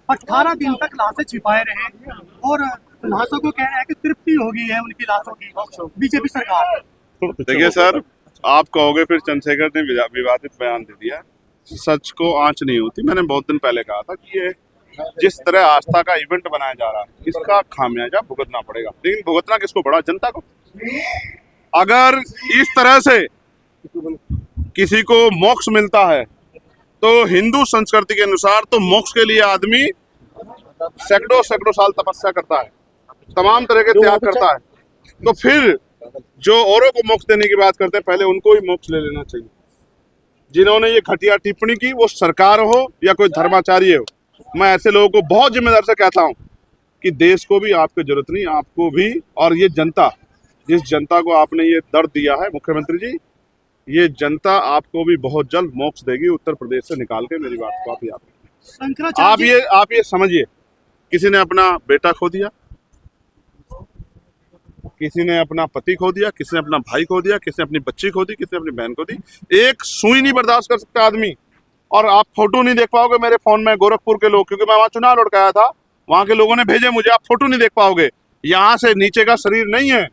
18 दिन तक लाशें छिपाए रहे और लाशों को कह रहे हैं कि तृप्ति हो गई है उनकी लाशों की बीजेपी सरकार। देखिए सर, आप कहोगे फिर चंद्रशेखर ने विवादित बयान दे दिया। सच को आंच नहीं होती। मैंने बहुत दिन पहले कहा था कि ये जिस तरह आस्था का इवेंट बनाया जा रहा है, इसका खामियाजा भुगतना पड़ेगा। लेकिन भुगतना किसको पड़ा? जनता को। अगर इस तरह से किसी को मोक्ष मिलता है तो हिंदू संस्कृति के अनुसार तो मोक्ष के लिए आदमी सैकड़ों सैकड़ों साल तपस्या करता है, तमाम तरह के त्याग करता है। तो फिर जो औरों को मोक्ष देने की बात करते हैं, पहले उनको ही मोक्ष ले लेना चाहिए। जिन्होंने ये घटिया टिप्पणी की, वो सरकार हो या कोई धर्माचार्य हो, मैं ऐसे लोगों को बहुत जिम्मेदार से कहता हूं कि देश को भी आपकी जरूरत नहीं, आपको भी। और ये जनता, जिस जनता को आपने ये दर्द दिया है मुख्यमंत्री जी, ये जनता आपको भी बहुत जल्द मोक्ष देगी उत्तर प्रदेश से निकाल के। मेरी बात को आप याद, आप ये समझिए, किसी ने अपना बेटा खो दिया, किसी ने अपना पति खो दिया, किसी ने अपना भाई खो दिया, किसी ने अपनी बच्ची खो दी, किसी ने अपनी बहन खो दी। एक सुई नहीं बर्दाश्त कर सकता आदमी। और आप फोटो नहीं देख पाओगे मेरे फोन में, गोरखपुर के लोग, क्योंकि मैं वहां चुनाव लड़ के आया था, वहां के लोगों ने भेजे मुझे, आप फोटो नहीं देख पाओगे। यहाँ से नीचे का शरीर नहीं है,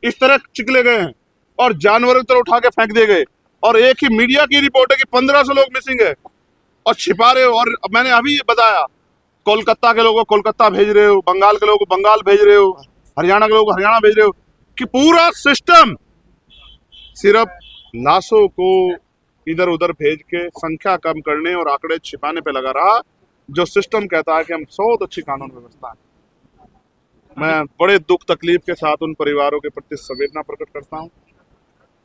इस तरह चिकले गए हैं और जानवरों की तरह उठा के फेंक दिए गए। और एक ही मीडिया की रिपोर्ट है कि 1500 लोग मिसिंग है और छिपा रहे हो। और मैंने अभी ये बताया, कोलकाता के लोगों को कोलकाता भेज रहे हो, बंगाल के लोगों को बंगाल भेज रहे हो, हरियाणा के लोगों को हरियाणा भेज रहे हो, कि पूरा सिस्टम सिर्फ लाशों को इधर उधर भेज के संख्या कम करने और आंकड़े छिपाने पे लगा रहा, जो सिस्टम कहता है कि हम बहुत अच्छी कानून व्यवस्था है। मैं बड़े दुख तकलीफ के साथ उन परिवारों के प्रति संवेदना प्रकट करता हूं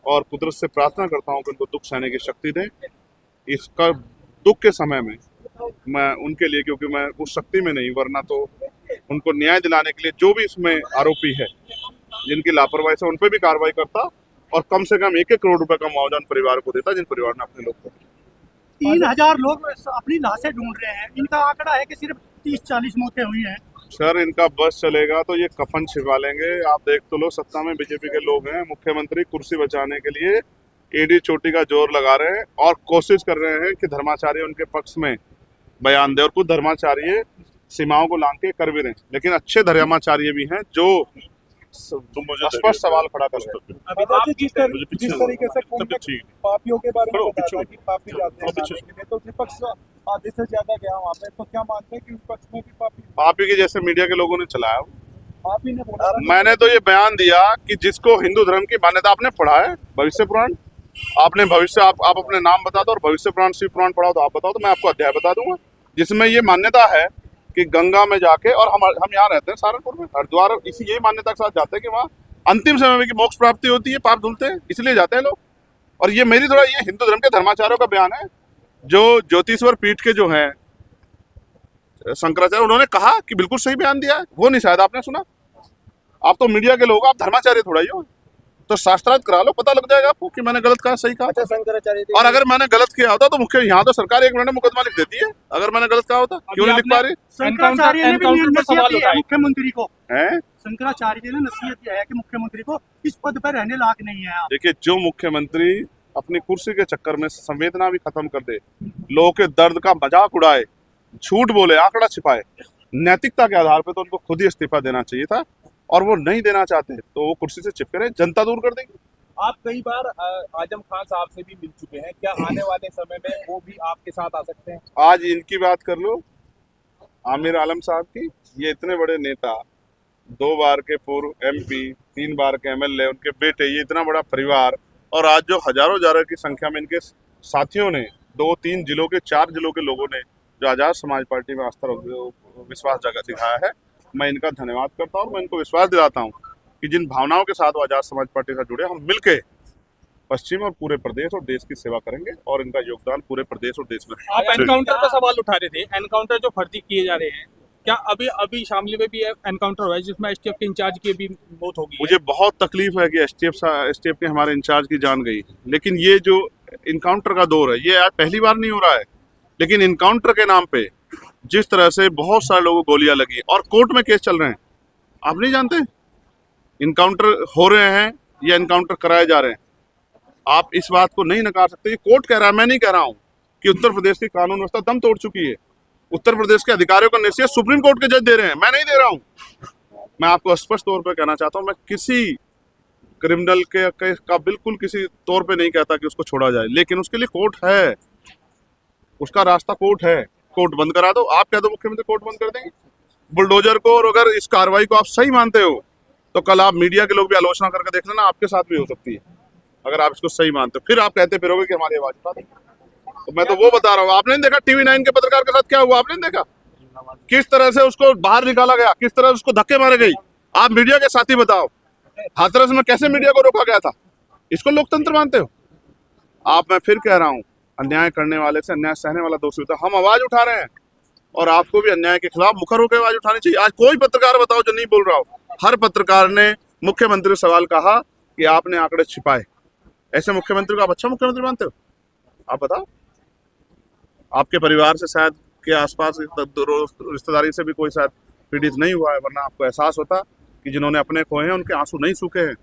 और कुदरत से प्रार्थना करता हूं कि उनको दुख सहने की शक्ति दें। इसका दुख के समय में मैं उनके लिए, क्योंकि मैं उस शक्ति में नहीं, वरना तो उनको न्याय दिलाने के लिए जो भी इसमें आरोपी है, जिनकी लापरवाही से, उन पर भी कार्रवाई करता और कम से कम 1-1 करोड़ रुपए का मुआवजा उन परिवारों को देता जिन परिवार ने अपने लोग को। 3000 लोग अपनी लाशें ढूंढ रहे हैं। इनका आंकड़ा है कि सिर्फ 30-40 मौतें हुई हैं। सर, इनका बस चलेगा तो ये कफन छिपा लेंगे। आप देख तो लो, सत्ता में बीजेपी के लोग हैं, मुख्यमंत्री कुर्सी बचाने के लिए एडी चोटी का जोर लगा रहे हैं और कोशिश कर रहे हैं कि धर्माचार्य उनके पक्ष में बयान दे। और कुछ धर्माचार्य सीमाओं को लांग के कर भी रहे हैं, लेकिन अच्छे धर्माचार्य भी हैं जो स्पष्ट सवाल खड़ा कर रहे हैं। जिस तरीके से पापियों के बारे में बताया कि पापी जाते हैं, तो विपक्ष आधे से ज्यादा गया वहाँ पे, तो क्या मानते हैं कि विपक्ष में भी पापी के जैसे मीडिया के लोगों ने चलाया? आप ही ने बोला। मैंने तो ये बयान दिया कि जिसको हिंदू धर्म की मान्यता, आपने पढ़ा है भविष्य पुराण, आपने भविष्य, आप अपने नाम बता दो, और भविष्य पुराण शिव पुराण पढ़ा तो आप बताओ, तो मैं आपको अध्याय बता दूंगा जिसमें ये मान्यता है कि गंगा में जाके, और हम यहाँ रहते हैं सहारनपुर में, हरिद्वार, इसी यही मान्यता के साथ जाते हैं कि वहाँ अंतिम समय में की मोक्ष प्राप्ति होती है, पाप धुलते हैं, इसलिए जाते हैं लोग। और ये मेरी थोड़ा, ये हिंदू धर्म के धर्माचार्यों का बयान है। जो ज्योतिश्वर पीठ के जो हैं शंकराचार्य, उन्होंने कहा कि बिल्कुल सही बयान दिया है, वो नहीं शायद आपने सुना। आप तो मीडिया के लोग, आप धर्माचार्य थोड़ा ही हो, तो शास्त्रार्थ करा लो, पता लग जाएगा आपको कि मैंने गलत कहा सही कहा। अच्छा, शंकराचार्य, और अगर मैंने गलत किया होता तो मुख्य, यहाँ तो सरकार 1 मिनट में मुकदमा लिख देती है। अगर मैंने गलत कहा होता, क्यों नहीं लिख पा रही? शंकराचार्य ने भी नसीहत दी है मुख्यमंत्री को, हैं? शंकराचार्य ने नसीहत दिया है कि मुख्यमंत्री को इस पद पर रहने लायक नहीं है आप। देखिए, जो मुख्यमंत्री अपनी कुर्सी के चक्कर में संवेदना भी खत्म कर दे, लोगों के दर्द का मजाक उड़ाए, झूठ बोले, आंकड़ा छिपाए, नैतिकता के आधार पर तो उनको खुद ही इस्तीफा देना चाहिए था। और वो नहीं देना चाहते तो वो कुर्सी से चिपके रहे, जनता दूर कर देगी। आप कई बार आजम खान साहब से भी मिल चुके हैं, क्या आने वाले समय में वो भी आपके साथ आ सकते हैं? आज इनकी बात कर लो, आमिर आलम साहब की। ये इतने बड़े नेता, 2 बार के पूर्व MP, 3 बार के MLA, उनके बेटे, ये इतना बड़ा परिवार, और आज जो हजारों हजार की संख्या में इनके साथियों ने, 2-3 जिलों के, 4 जिलों के लोगों ने जो आजाद समाज पार्टी में आस्था विश्वास जगह दिखाया है, मैं इनका धन्यवाद करता हूँ। मैं इनको विश्वास दिलाता हूँ कि जिन भावनाओं के साथ वो आजाद समाज पार्टी से जुड़े, हम मिलके पश्चिम और पूरे प्रदेश और देश की सेवा करेंगे, और इनका योगदान पूरे प्रदेश और देश में। आप एनकाउंटर पर सवाल उठा रहे थे, एनकाउंटर जो फर्जी किए जा रहे हैं, क्या अभी शामली में भी एनकाउंटर हुआ है जिसमें STF के इंचार्ज की भी मौत होगी? मुझे बहुत तकलीफ है कि STF के हमारे इंचार्ज की जान गई, लेकिन ये जो इनकाउंटर का दौर है, ये आज पहली बार नहीं हो रहा है। लेकिन इनकाउंटर के नाम पे जिस तरह से बहुत सारे लोगों को गोलियां लगी और कोर्ट में केस चल रहे हैं, आप नहीं जानते इनकाउंटर हो रहे हैं या इनकाउंटर कराए जा रहे हैं। आप इस बात को नहीं नकार सकते। ये कोर्ट कह रहा है, मैं नहीं कह रहा हूं कि उत्तर प्रदेश की कानून व्यवस्था दम तोड़ चुकी है। उत्तर प्रदेश के अधिकारियों को नसीहत सुप्रीम कोर्ट के जज दे रहे हैं, मैं नहीं दे रहा हूं। मैं आपको स्पष्ट तौर पर कहना चाहता हूं, मैं किसी क्रिमिनल के का बिल्कुल किसी तौर पे नहीं कहता कि उसको छोड़ा जाए, लेकिन उसके लिए कोर्ट है, उसका रास्ता कोर्ट है। कोर्ट बंद करा दो, आप कह दो मुख्यमंत्री कोर्ट बंद कर देंगे बुलडोजर को, और अगर इस कार्रवाई को आप सही मानते हो तो कल आप मीडिया के लोग भी आलोचना करके देख लेना, आपके साथ भी हो सकती है अगर आप इसको सही मानते हो। फिर आप कहते फिरोगे कि हमारी आवाज उठा देंगे। तो मैं तो वो बता रहा हूँ, आपने नहीं देखा TV9 के पत्रकार के साथ क्या हुआ, आपने नहीं देखा किस तरह से उसको बाहर निकाला गया, किस तरह उसको धक्के मारे गई। आप मीडिया के साथी बताओ, हाथरस में कैसे मीडिया को रोका गया था, इसको लोकतंत्र मानते हो आप? मैं फिर कह रहा हूँ, अन्याय करने वाले से अन्याय सहने वाला दोषी होता है। हम आवाज उठा रहे हैं और आपको भी अन्याय के खिलाफ मुखर होकर आवाज उठानी चाहिए। आज कोई पत्रकार बताओ जो नहीं बोल रहा हो, हर पत्रकार ने मुख्यमंत्री से सवाल कहा कि आपने आंकड़े छिपाए। ऐसे मुख्यमंत्री को आप अच्छा मुख्यमंत्री मानते हो? आप बताओ, आपके परिवार से शायद के आसपास रिश्तेदारी से भी कोई शायद पीड़ित नहीं हुआ है, वरना आपको एहसास होता कि जिन्होंने अपने खोए हैं उनके आंसू नहीं सूखे हैं।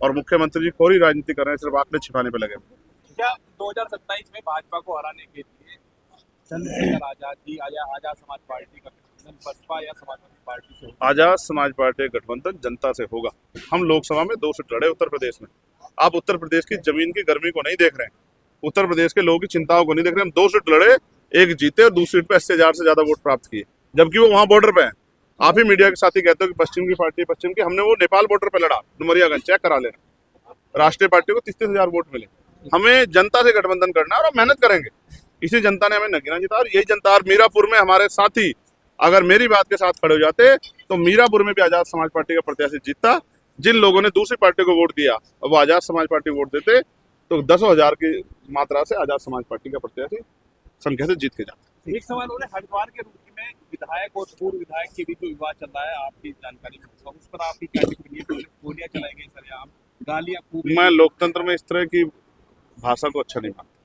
और मुख्यमंत्री जी कोरी राजनीति कर रहे हैं, सिर्फ आंकड़े छिपाने पे लगे। क्या 2027 में भाजपा को हराने के लिए चंद्रशेखर आजाद जी आजाद समाज पार्टी का गठबंधन बसपा या समाजवादी पार्टी से होगा? आजाद समाज पार्टी गठबंधन जनता से होगा। हम लोकसभा में 2 सीट लड़े उत्तर प्रदेश में। आप उत्तर प्रदेश की जमीन की गर्मी को नहीं देख रहे हैं, उत्तर प्रदेश के लोगों की चिंताओं को नहीं देख रहे हैं। हम 2 सीट लड़े, एक जीते और दूसरी सीट पे 80,000 से ज्यादा वोट प्राप्त किए, जबकि वो वहां बॉर्डर पे है। आप ही मीडिया के साथी कहते हो कि पश्चिम की पार्टी, पश्चिम की, हमने वो नेपाल बॉर्डर पे लड़ा, डुमरियागंज, चेक करा लेना। राष्ट्रीय पार्टी को 30,000 वोट मिले। हमें जनता से गठबंधन करना है और हम मेहनत करेंगे। इसी जनता ने हमें नगीना जिता, और यही जनता, और मीरापुर में हमारे साथी अगर मेरी बात के साथ खड़े हो जाते तो मीरापुर में भी आजाद समाज पार्टी का प्रत्याशी जीतता। जिन लोगों ने दूसरी पार्टी को वोट दिया और वो आजाद समाज पार्टी वोट देते तो 10,000 की मात्रा से आजाद समाज पार्टी का प्रत्याशी संख्या से जीत के जाते। एक सवाल उन्हें हरिद्वार के रूप में विधायक और पूर्व विधायक के बीच जो विवाद चल रहा है, आपकी जानकारी में होगा, उस पर आपकी क्या टिप्पणी है? गोलियां चलाई गई सरेआम, गालियां खूब। मैं लोकतंत्र में इस तरह की भाषा को अच्छा नहीं मानता।